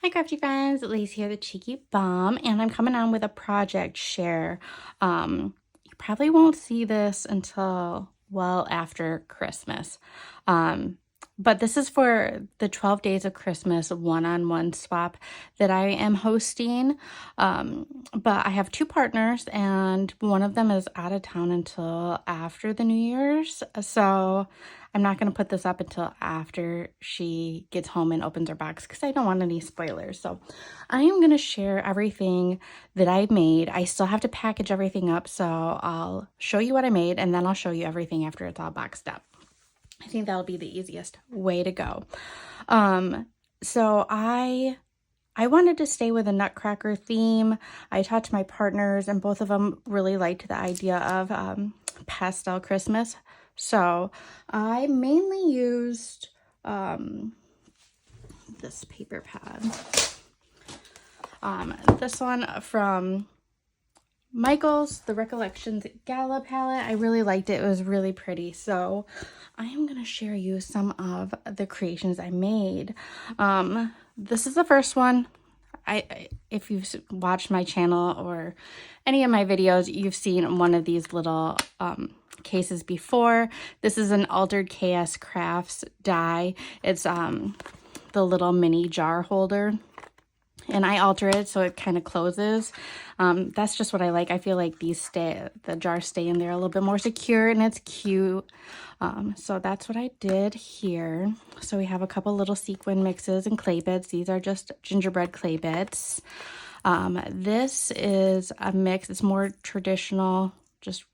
Hi crafty friends, Lacey here, the Cheeky Bum, and I'm coming on with a project share. You probably won't see this until well after Christmas. But this is for the 12 Days of Christmas one-on-one swap that I am hosting. But I have two partners and one of them is out of town until after the New Year's. So I'm not going to put this up until after she gets home and opens her box because I don't want any spoilers. So I am going to share everything that I've made. I still have to package everything up, so I'll show you what I made and then I'll show you everything after it's all boxed up. I think that'll be the easiest way to go. So I wanted to stay with a Nutcracker theme. I talked to my partners and both of them really liked the idea of pastel Christmas. So I mainly used this paper pad. This one from Michael's, the Recollections Gala palette. I really liked it. It was really pretty. So I am going to share you some of the creations I made. This is the first one. If you've watched my channel or any of my videos, you've seen one of these little cases before. This is an Altered Chaos Crafts die. It's the little mini jar holder. And I alter it so it kind of closes. That's just what I like. I feel like the jars stay in there a little bit more secure and it's cute. So that's what I did here. So we have a couple little sequin mixes and clay bits. These are just gingerbread clay bits. This is a mix. It's more traditional, just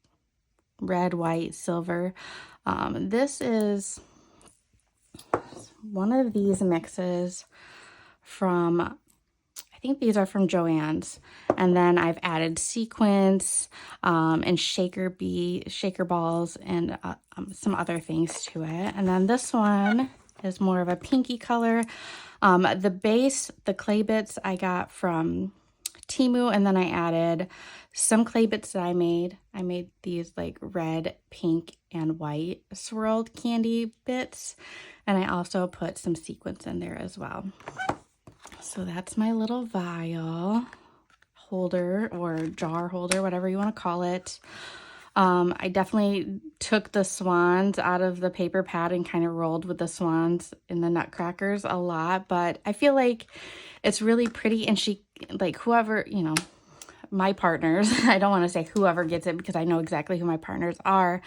red, white, silver. This is one of these mixes from, I think these are from Joann's, and then I've added sequins and shaker balls and some other things to it. And then this one is more of a pinky color. The base, the clay bits I got from Temu, and then I added some clay bits that I made. I made these like red, pink, and white swirled candy bits, and I also put some sequins in there as well. So that's my little vial holder or jar holder, whatever you want to call it. I definitely took the swans out of the paper pad and kind of rolled with the swans in the Nutcrackers a lot, but I feel like it's really pretty, and she, like, whoever, you know, my partners, I don't want to say whoever gets it because I know exactly who my partners are.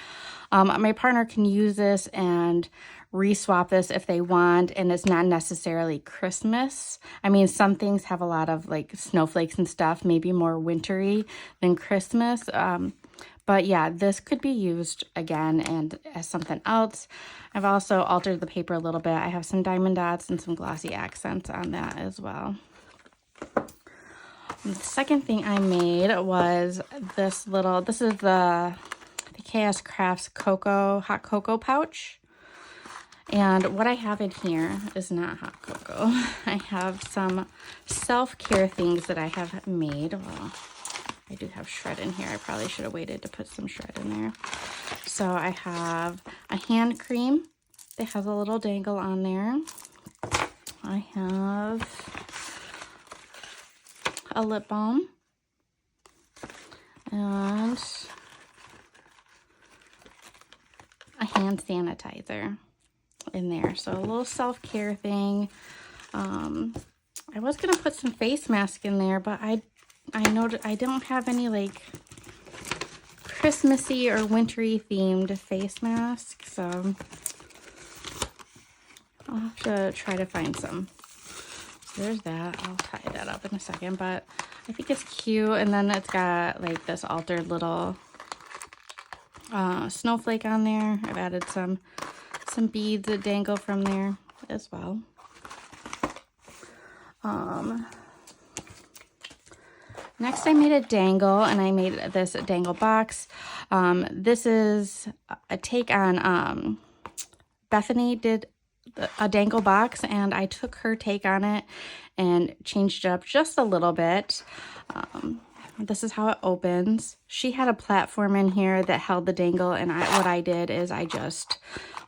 My partner can use this and reswap this if they want, and it's not necessarily Christmas. I mean, some things have a lot of like snowflakes and stuff, maybe more wintry than Christmas. But yeah, this could be used again and as something else. I've also altered the paper a little bit. I have some diamond dots and some glossy accents on that as well. The second thing I made was this is the Chaos Crafts hot cocoa pouch. And what I have in here is not hot cocoa. I have some self-care things that I have made. Well, I do have shred in here. I probably should have waited to put some shred in there. So I have a hand cream that has a little dangle on there. I have a lip balm and a hand sanitizer in there. So a little self-care thing. I was gonna put some face mask in there, but I know I don't have any like Christmassy or wintry themed face masks, so I'll have to try to find some. So there's that. I'll tie that up in a second, but I think it's cute. And then it's got like this altered little snowflake on there. I've added some beads that dangle from there as well. Next I made a dangle, and I made this dangle box. This is a take on Bethany did a dangle box, and I took her take on it and changed it up just a little bit. This is how it opens. She had a platform in here that held the dangle, and what I did is I just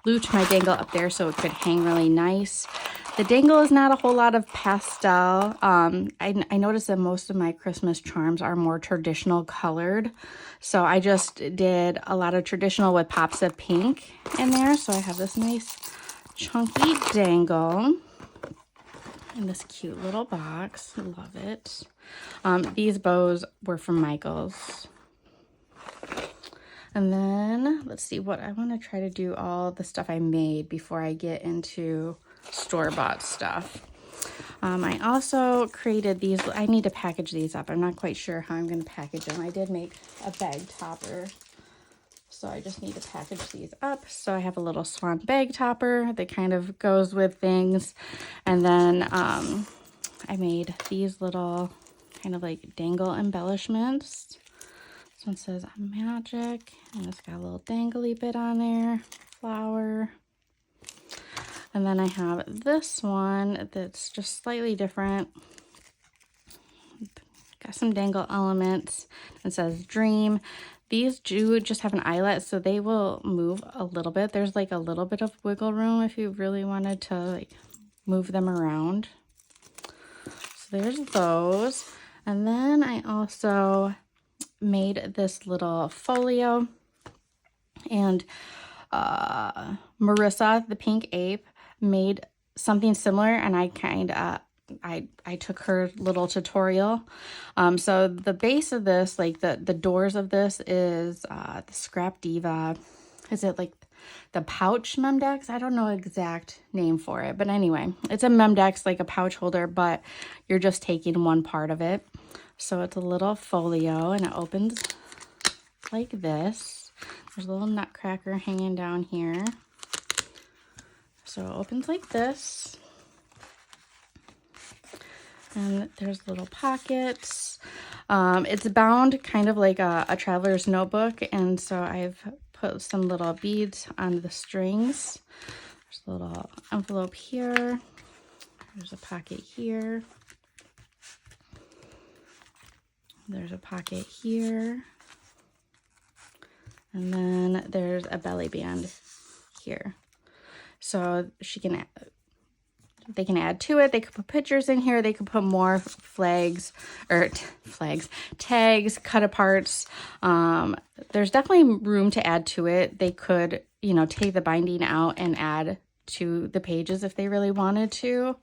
looped my dangle up there so it could hang really nice. The dangle is not a whole lot of pastel. I noticed that most of my Christmas charms are more traditional colored. So I just did a lot of traditional with pops of pink in there. So I have this nice chunky dangle in this cute little box. I love it. These bows were from Michael's. And then let's see what I want to try to do all the stuff I made before I get into store-bought stuff. I also created these. I need to package these up. I'm not quite sure how I'm going to package them. I did make a bag topper, so I just need to package these up. So I have a little swan bag topper that kind of goes with things. And then I made these little kind of like dangle embellishments. This one says magic, and it's got a little dangly bit on there, flower. And then I have this one that's just slightly different. Got some dangle elements. It says dream. These do just have an eyelet, so they will move a little bit. There's like a little bit of wiggle room if you really wanted to like move them around. So there's those. And then I also made this little folio, and Marissa, the pink ape, made something similar, and I took her little tutorial. So the base of this, like the doors of this is the Scrap Diva. Is it like the pouch Memdex? I don't know exact name for it, but anyway, it's a Memdex, like a pouch holder, but you're just taking one part of it. So it's a little folio, and it opens like this. There's a little nutcracker hanging down here. So it opens like this. And there's little pockets. It's bound kind of like a traveler's notebook, and so I've put some little beads on the strings. There's a little envelope here. There's a pocket here. There's a pocket here. And then there's a belly band here. So they can add to it. They could put pictures in here. They could put more tags, cut aparts. There's definitely room to add to it. They could, take the binding out and add to the pages if they really wanted to.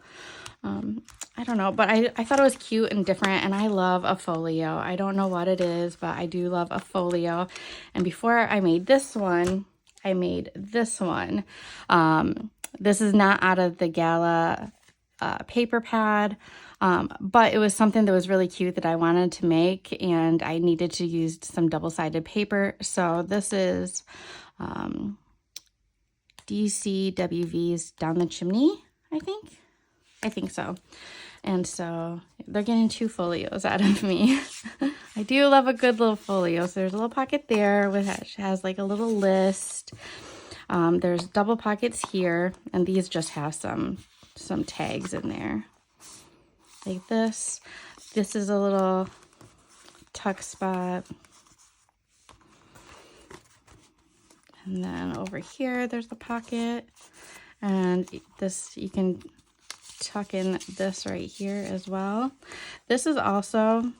I don't know, but I thought it was cute and different, and I love a folio. I don't know what it is, but I do love a folio. And before I made this one, I made this one. This is not out of the Gala paper pad, but it was something that was really cute that I wanted to make, and I needed to use some double-sided paper. So this is DCWV's Down the Chimney, I think so. And so they're getting 2 folios out of me. I do love a good little folio. So there's a little pocket there which has like a little list. There's double pockets here, and these just have some tags in there like this. This is a little tuck spot. And then over here, there's the pocket, and this, you can tuck in this right here as well. This is also,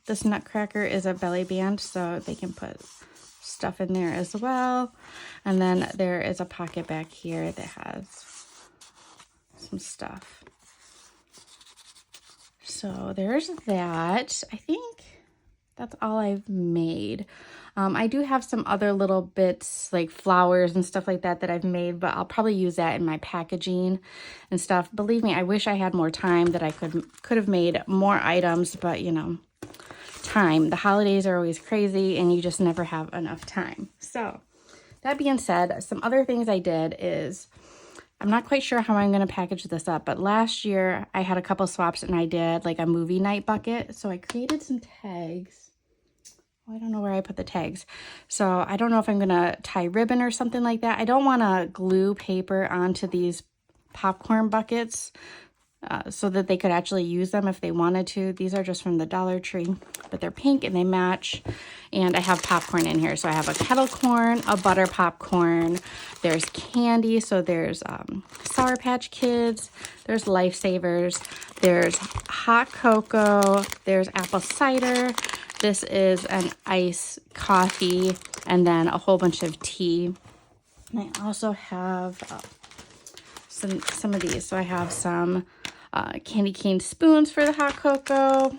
this nutcracker is a belly band, so they can put stuff in there as well. And then there is a pocket back here that has some stuff. So there's that. I think that's all I've made. I do have some other little bits like flowers and stuff like that I've made, but I'll probably use that in my packaging and stuff. Believe me, I wish I had more time, that I could have made more items, but time. The holidays are always crazy, and you just never have enough time. So that being said, some other things I did is, I'm not quite sure how I'm going to package this up, but last year I had a couple swaps, and I did like a movie night bucket. So I created some tags. I don't know where I put the tags. So I don't know if I'm going to tie ribbon or something like that. I don't want to glue paper onto these popcorn buckets so that they could actually use them if they wanted to. These are just from the Dollar Tree, but they're pink and they match. And I have popcorn in here. So I have a kettle corn, a butter popcorn. There's candy. So there's Sour Patch Kids. There's Lifesavers. There's hot cocoa. There's apple cider. This is an iced coffee. And then a whole bunch of tea. And I also have some of these. So I have some candy cane spoons for the hot cocoa.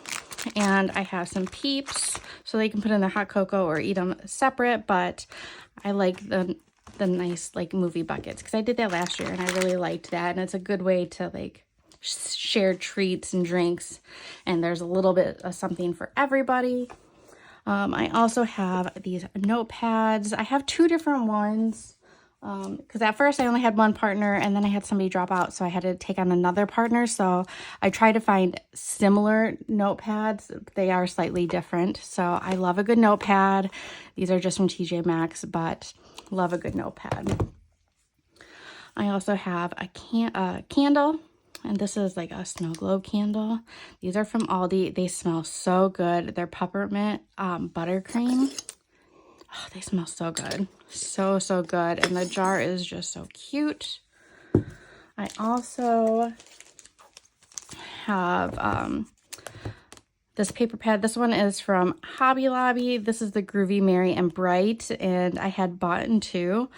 And I have some Peeps, so they can put in their hot cocoa or eat them separate, but I like the nice like movie buckets because I did that last year and I really liked that, and it's a good way to like share treats and drinks, and there's a little bit of something for everybody. I also have these notepads. I have 2 different ones. Because at first I only had one partner and then I had somebody drop out, so I had to take on another partner. So I try to find similar notepads. They are slightly different. So I love a good notepad. These are just from TJ Maxx, but love a good notepad. I also have a candle, and this is like a snow globe candle. These are from Aldi. They smell so good. They're peppermint buttercream. Oh, they smell so good. So good. And the jar is just so cute. I also have this paper pad. This one is from Hobby Lobby. This is the Groovy Merry and Bright. And I had bought 2.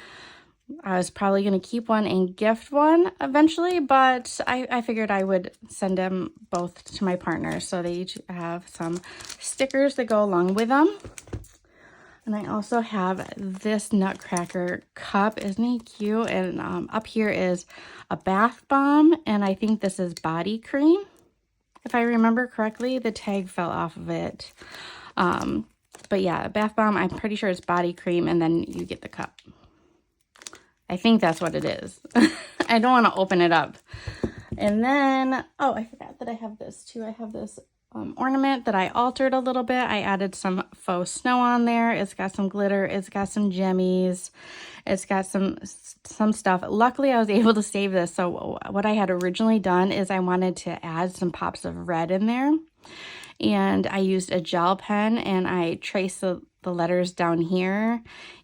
I was probably going to keep one and gift one eventually, but I figured I would send them both to my partner. So they each have some stickers that go along with them. And I also have this Nutcracker cup. Isn't he cute? And up here is a bath bomb. And I think this is body cream. If I remember correctly, the tag fell off of it. But yeah, a bath bomb, I'm pretty sure it's body cream. And then you get the cup. I think that's what it is. I don't want to open it up. And then, oh, I forgot that I have this too. I have this ornament that I altered a little bit. I added some faux snow on there. It's got some glitter. It's got some jimmies. It's got some stuff. Luckily, I was able to save this. So what I had originally done is I wanted to add some pops of red in there. And I used a gel pen and I traced the letters down here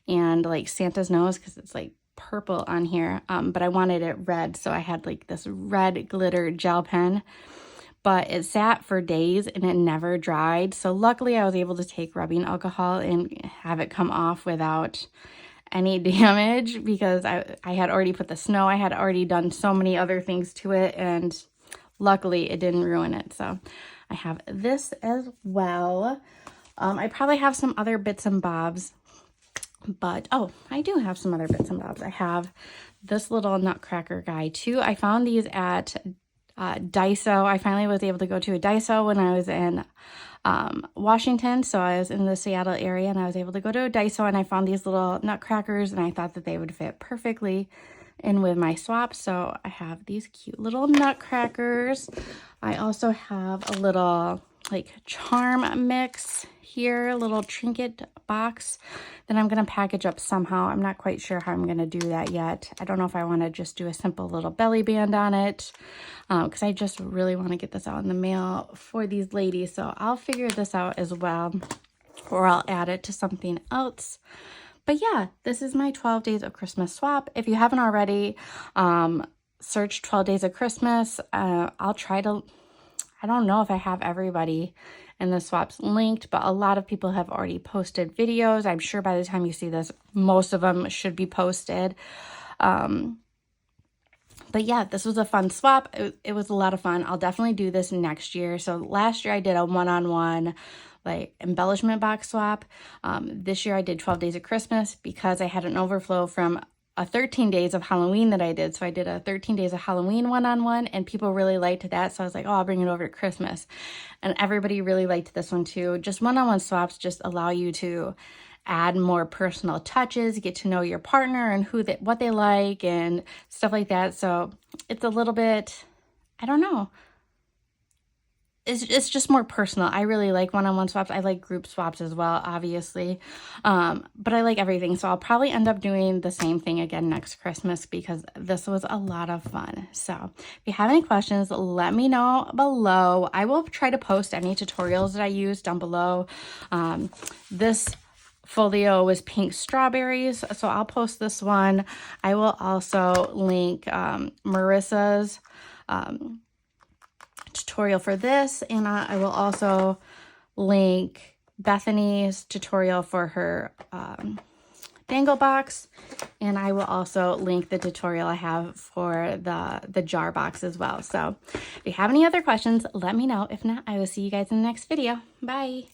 and like Santa's nose because it's like purple on here. But I wanted it red. So I had like this red glitter gel pen. But it sat for days and it never dried. So luckily I was able to take rubbing alcohol and have it come off without any damage because I had already put the snow. I had already done so many other things to it, and luckily it didn't ruin it. So I have this as well. I probably have some other bits and bobs, but oh, I do have some other bits and bobs. I have this little Nutcracker guy too. I found these at Daiso. I finally was able to go to a Daiso when I was in Washington. So I was in the Seattle area and I was able to go to a Daiso, and I found these little nutcrackers and I thought that they would fit perfectly in with my swap. So I have these cute little nutcrackers. I also have a little like charm mix here, a little trinket box that I'm going to package up somehow. I'm not quite sure how I'm going to do that yet. I don't know if I want to just do a simple little belly band on it because I just really want to get this out in the mail for these ladies. So I'll figure this out as well, or I'll add it to something else. But yeah, this is my 12 days of Christmas swap. If you haven't already, search 12 days of Christmas. I'll try to, I don't know if I have everybody in the swaps linked, but a lot of people have already posted videos. I'm sure by the time you see this, most of them should be posted. But yeah, this was a fun swap. It was a lot of fun. I'll definitely do this next year. So last year I did a one-on-one like embellishment box swap. This year I did 12 days of Christmas because I had an overflow from a 13 days of Halloween that I did. So I did a 13 days of Halloween one-on-one and people really liked that. So I was like, oh, I'll bring it over to Christmas. And everybody really liked this one too. Just one-on-one swaps just allow you to add more personal touches, get to know your partner and what they like and stuff like that. So it's a little bit, I don't know. It's just more personal. I really like one-on-one swaps. I like group swaps as well, obviously. But I like everything. So I'll probably end up doing the same thing again next Christmas because this was a lot of fun. So if you have any questions, let me know below. I will try to post any tutorials that I use down below. This Folio was pink strawberries, so I'll post this one. I will also link Marissa's tutorial for this, and I will also link Bethany's tutorial for her dangle box, and I will also link the tutorial I have for the jar box as well. So if you have any other questions, let me know. If not, I will see you guys in the next video. Bye.